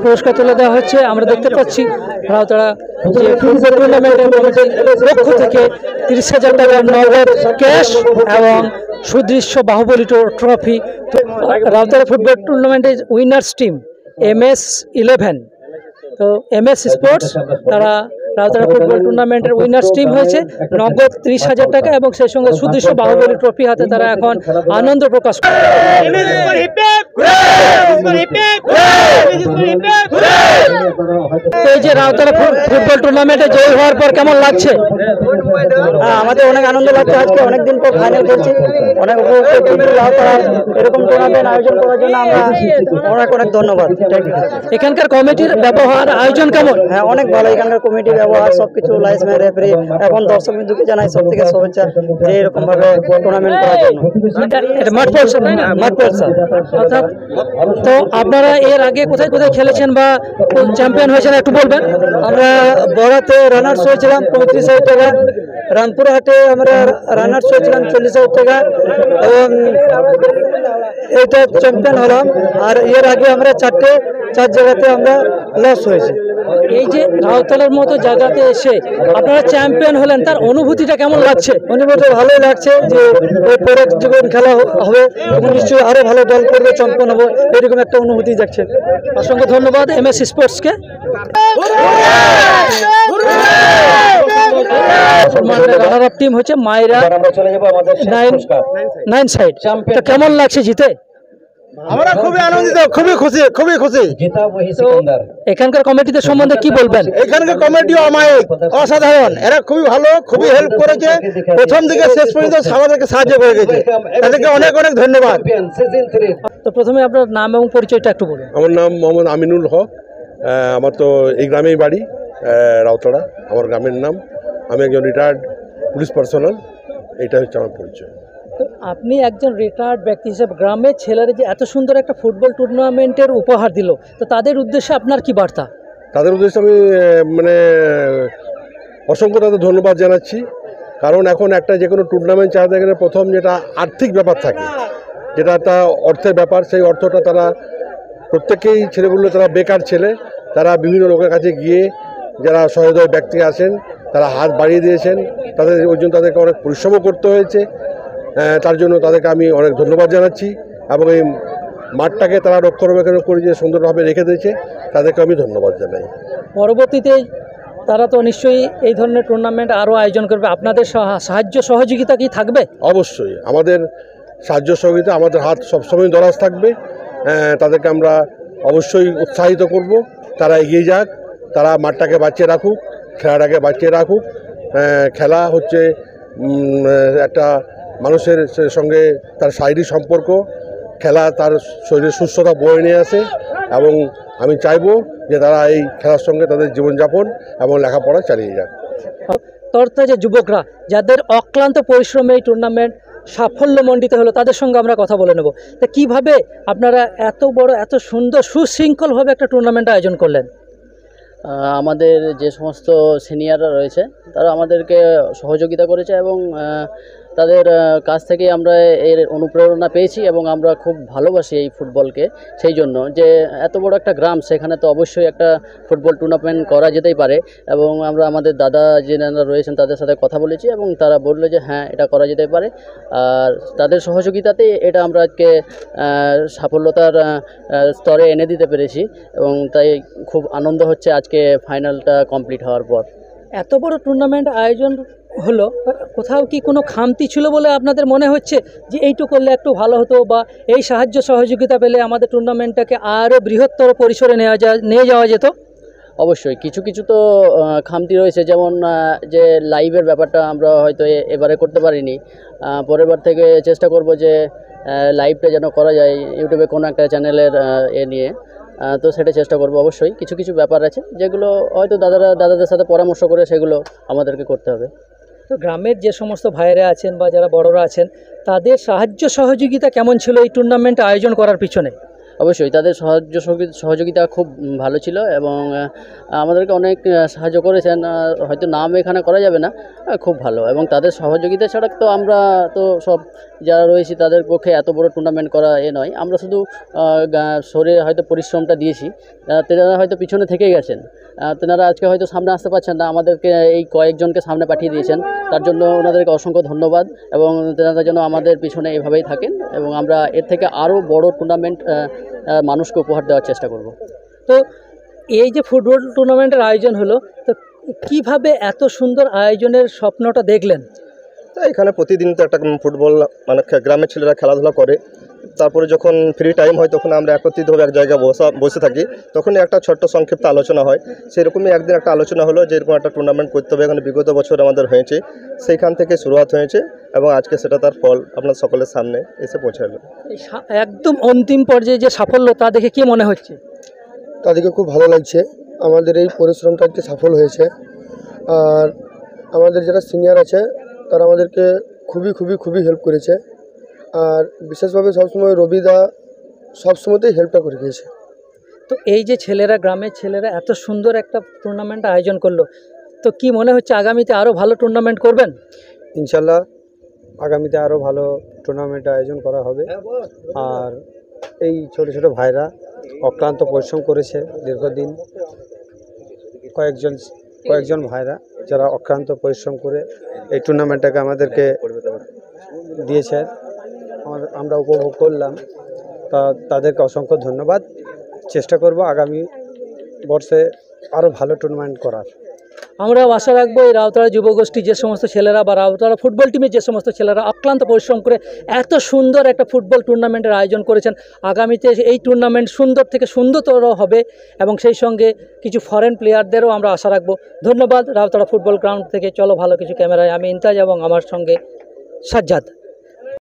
পুরস্কার তুলে দেওয়া হচ্ছে। আমরা দেখতে পাচ্ছি রাউতাড়া যে ফুটবল টুর্নামেন্টের কমিটির পক্ষ থেকে 30,000 টাকা নগদ ক্যাশ এবং সুদৃশ্য বাহুবলী ট্রফি। রাউতাড়া ফুটবল টুর্নামেন্টের উইনার্স টিম MS11। তো MS স্পোর্টস তারা রাউতাড়া ফুটবল টুর্নামেন্টের উইনার্স টিম হয়েছে, নগদ 30,000 টাকা এবং সেই সঙ্গে সুদৃশ্য বাহুবলী ট্রফি হাতে তারা এখন আনন্দ প্রকাশ করে। এই যে রাউতাড়া ফুটবল টুর্নামেন্টে জয়ী হওয়ার পর কেমন লাগছে? আমাদের অনেক আনন্দ লাগছে। আজকে অনেকদিন পর ফাইনাল খেলছি। অনেক রাউতাড়া এরকম টুর্নামেন্ট আয়োজন করার জন্য আমরা অনেক অনেক ধন্যবাদ। এখানকার কমিটির ব্যবহার আয়োজন কেমন? হ্যাঁ, অনেক ভালো। এখানকার কমিটির ব্যবহার সবকিছু, লাইসম্যান, রেফারি, এখন দর্শক বিন্দুকে জানাই সব থেকে শুভেচ্ছা যে এরকম ভাবে টুর্নামেন্ট করার জন্য। মাঠ পড়ছে, তাই না? মাঠ পড়ছে। অর্থাৎ তো আপনারা এর আগে কোথায় কোথায় খেলেছেন বা চ্যাম্পিয়ন হয়েছেন একটু বলবেন? আমরা বড়াতে রানার্স হয়েছিলাম 35,000 টাকা, রামপুরহাটে আমরা রানার্স হয়েছিলাম 40,000 টাকা এবং এটা চ্যাম্পিয়ন হলাম। আর এর আগে আমরা চার জায়গাতে আমরা লস হয়েছি। এই যে রাউতাড়ার মতো জায়গাতে এসে আপনারা চ্যাম্পিয়ন হলেন, তার অনুভূতিটা কেমন লাগছে? অনুভূতি ভালোই লাগছে যে পরে যখন খেলা হবে তখন নিশ্চয়ই আরো ভালো দল করবে, চ্যাম্পিয়ন হবে, এরকম একটা অনুভূতি যাচ্ছে। অসংখ্য ধন্যবাদ MS স্পোর্টসকে। রানার আপ টিম হচ্ছে মাইরা 9 সাইড। কেমন লাগছে জিতে? আমরা খুবই আনন্দিত, খুবই খুশি। এখানকার কমিটিদের সম্বন্ধে কি বলবেন? এখানকার কমিটিও অমায়িক, অসাধারণ। এরা খুবই ভালো, খুবই হেল্প করেছে। প্রথম থেকে শেষ পর্যন্ত আমাদেরকে সাহায্য করে গেছে, তাদেরকে অনেক অনেক ধন্যবাদ। তো প্রথমে আপনার নাম এবং পরিচয়টা একটু বলুন। আমার নাম মোহাম্মদ আমিনুল হক। আমার তো এই গ্রামেই বাড়ি, রাউতাড়া আমার গ্রামের নাম। আমি একজন রিটায়ার্ড পুলিশ পার্সোনাল, এটা হচ্ছে আমার পরিচয়। আপনি একজন রিটায়ার্ড ব্যক্তি হিসেবে গ্রামের ছেলেরা যে এত সুন্দর একটা ফুটবল টুর্নামেন্টের উপহার দিল, তো তাদের উদ্দেশ্যে আপনার কি বার্তা? তাদের উদ্দেশ্যে আমি অসংখ্য তাদের ধন্যবাদ জানাচ্ছি। কারণ এখন একটা যে কোনো টুর্নামেন্ট চালাতে গেলে প্রথম যেটা আর্থিক ব্যাপার থাকে, যেটা একটা অর্থের ব্যাপার, সেই অর্থটা তারা প্রত্যেকেই ছেলেগুলো, তারা বেকার ছেলে, তারা বিভিন্ন লোকের কাছে গিয়ে যারা সহৃদয় ব্যক্তি আছেন তারা হাত বাড়িয়ে দিয়েছেন। তাদের ওই জন্য তাদেরকে অনেক পরিশ্রমও করতে হয়েছে। তার জন্য তাদেরকে আমি অনেক ধন্যবাদ জানাচ্ছি এবং এই মাঠটাকে তারা রক্ষণাবেক্ষণ করে যে সুন্দরভাবে রেখে দিয়েছে, তাদেরকে আমি ধন্যবাদ জানাই। পরবর্তীতে তারা তো নিশ্চয়ই এই ধরনের টুর্নামেন্ট আরও আয়োজন করবে, আপনাদের সাহায্য সহযোগিতা কি থাকবে? অবশ্যই আমাদের সাহায্য সহযোগিতা, আমাদের হাত সবসময় দরাজ থাকবে। তাদেরকে আমরা অবশ্যই উৎসাহিত করব, তারা এগিয়ে যাক, তারা মাঠটাকে বাঁচিয়ে রাখুক, খেলাটাকে বাঁচিয়ে রাখুক। খেলা হচ্ছে একটা মানুষের সঙ্গে তার শারীরিক সম্পর্ক, খেলা তার শরীরের সুস্থতা বয়ে নিয়ে আসে এবং আমি চাইব যে তারা এই খেলার সঙ্গে তাদের জীবনযাপন এবং লেখাপড়া চালিয়ে যাক। তরতাজা যুবকরা যাদের অক্লান্ত পরিশ্রমে এই টুর্নামেন্ট সাফল্যমণ্ডিত হলো, তাদের সঙ্গে আমরা কথা বলে নেব। তা কীভাবে আপনারা এত বড়, এত সুন্দর, সুশৃঙ্খলভাবে একটা টুর্নামেন্ট আয়োজন করলেন? আমাদের যে সমস্ত সিনিয়ররা রয়েছে তারা আমাদেরকে সহযোগিতা করেছে এবং তাদের কাছ থেকে আমরা এর অনুপ্রেরণা পেয়েছি এবং আমরা খুব ভালোবাসি এই ফুটবলকে। সেই জন্য যে এত বড় একটা গ্রাম, সেখানে তো অবশ্যই একটা ফুটবল টুর্নামেন্ট করা যেতেই পারে এবং আমরা আমাদের দাদা যিনারা রয়েছেন তাদের সাথে কথা বলেছি এবং তারা বললো যে হ্যাঁ, এটা করা যেতে পারে। আর তাদের সহযোগিতাতে এটা আমরা আজকে সাফল্যতার স্তরে এনে দিতে পেরেছি এবং তাই খুব আনন্দ হচ্ছে আজকে ফাইনালটা কমপ্লিট হওয়ার পর। এত বড় টুর্নামেন্ট আয়োজন হলো, কোথাও কি কোনো খামতি ছিল বলে আপনাদের মনে হচ্ছে যে এইটু করলে একটু ভালো হতো, বা এই সাহায্য সহযোগিতা পেলে আমাদের টুর্নামেন্টটাকে আরও বৃহত্তর পরিসরে নিয়ে যাওয়া যেত? অবশ্যই কিছু কিছু তো খামতি রয়েছে, যেমন যে লাইভের ব্যাপারটা আমরা হয়তো এবারে করতে পারিনি। পরের বার থেকে চেষ্টা করব যে লাইভটা যেন করা যায় ইউটিউবে কোনো একটা চ্যানেলের নিয়ে, তো সেটা চেষ্টা করব। অবশ্যই কিছু কিছু ব্যাপার আছে যেগুলো হয়তো দাদাদের সাথে পরামর্শ করে সেগুলো আমাদেরকে করতে হবে। তো গ্রামের যে সমস্ত ভাইয়েরা আছেন বা যারা বড়রা আছেন, তাদের সাহায্য সহযোগিতা কেমন ছিল এই টুর্নামেন্ট আয়োজন করার পিছনে? অবশ্যই তাদের সহযোগিতা খুব ভালো ছিল এবং আমাদেরকে অনেক সাহায্য করেছেন। হয়তো নাম এখানে করা যাবে না, খুব ভালো, এবং তাদের সহযোগিতা ছাড়া তো আমরা তো সব যারা রয়েছি তাদের পক্ষে এত বড় টুর্নামেন্ট করা নয়। আমরা শুধু শরীরে হয়তো পরিশ্রমটা দিয়েছি, তেনারা হয়তো পিছনে থেকে গেছেন, তেনারা আজকে হয়তো সামনে আসতে পারছেন না, আমাদেরকে এই কয়েকজনকে সামনে পাঠিয়ে দিয়েছেন, তার জন্য ওনাদেরকে অসংখ্য ধন্যবাদ। এবং তেনারা যেন আমাদের পিছনে এভাবেই থাকেন এবং আমরা এর থেকে আরও বড় টুর্নামেন্ট মানুষকে উপহার দেওয়ার চেষ্টা করব। তো এই যে ফুটবল টুর্নামেন্টের আয়োজন হলো, তো কিভাবে এত সুন্দর আয়োজনের স্বপ্নটা দেখলেন? তো এখানে প্রতিদিন তো একটা ফুটবল মানে গ্রামের ছেলেরা খেলাধুলা করে, তারপরে যখন ফ্রি টাইম হয় তখন আমরা একত্রিতভাবে এক জায়গায় বসে থাকি, তখনই একটা ছোট্ট সংক্ষিপ্ত আলোচনা হয়। সেরকমই একদিন একটা আলোচনা হলো যে এরকম একটা টুর্নামেন্ট করতে হবে, এখানে বিগত বছর আমাদের হয়েছে, সেইখান থেকে শুরুয়াত হয়েছে এবং আজকে সেটা তার ফল আপনার সকলের সামনে এসে পৌঁছালো। একদম অন্তিম পর্যায়ে যে সাফল্য, তা দেখে কি মনে হচ্ছে? তাদেরকে খুব ভালো লাগছে, আমাদের এই পরিশ্রমটা একটি সফল হয়েছে। আর আমাদের যারা সিনিয়র আছে তারা আমাদেরকে খুবই হেল্প করেছে। আর বিশেষভাবে সবসময় রবিদা সবসময়তেই হেল্পটা করে দিয়েছে। তো এই যে ছেলেরা, গ্রামের ছেলেরা এত সুন্দর একটা টুর্নামেন্ট আয়োজন করলো, তো কি মনে হচ্ছে আগামীতে আরও ভালো টুর্নামেন্ট করবেন? ইনশাল্লাহ আগামীতে আরও ভালো টুর্নামেন্ট আয়োজন করা হবে। আর এই ছোট ছোট ভাইরা অক্লান্ত পরিশ্রম করেছে দীর্ঘদিন, কয়েকজন ভাইরা যারা অক্লান্ত পরিশ্রম করে এই টুর্নামেন্টটাকে আমাদেরকে দিয়েছে, আমরা উপভোগ করলাম। তাদেরকে অসংখ্য ধন্যবাদ। চেষ্টা করব আগামী বর্ষে আরও ভালো টুর্নামেন্ট করার। আমরাও আশা রাখবো এই রাউতাড়া যুবগোষ্ঠী যে সমস্ত ছেলেরা বা রাউতাড়া ফুটবল টিমের যে সমস্ত ছেলেরা অক্লান্ত পরিশ্রম করে এত সুন্দর একটা ফুটবল টুর্নামেন্টের আয়োজন করেছেন, আগামীতে এই টুর্নামেন্ট সুন্দর থেকে সুন্দরতর হবে এবং সেই সঙ্গে কিছু ফরেন প্লেয়ারদেরও আমরা আশা রাখবো। ধন্যবাদ রাউতাড়া ফুটবল গ্রাউন্ড থেকে। চলো ভালো কিছু ক্যামেরায় আমি ইমতাজ এবং আমার সঙ্গে সাজ্জাদ।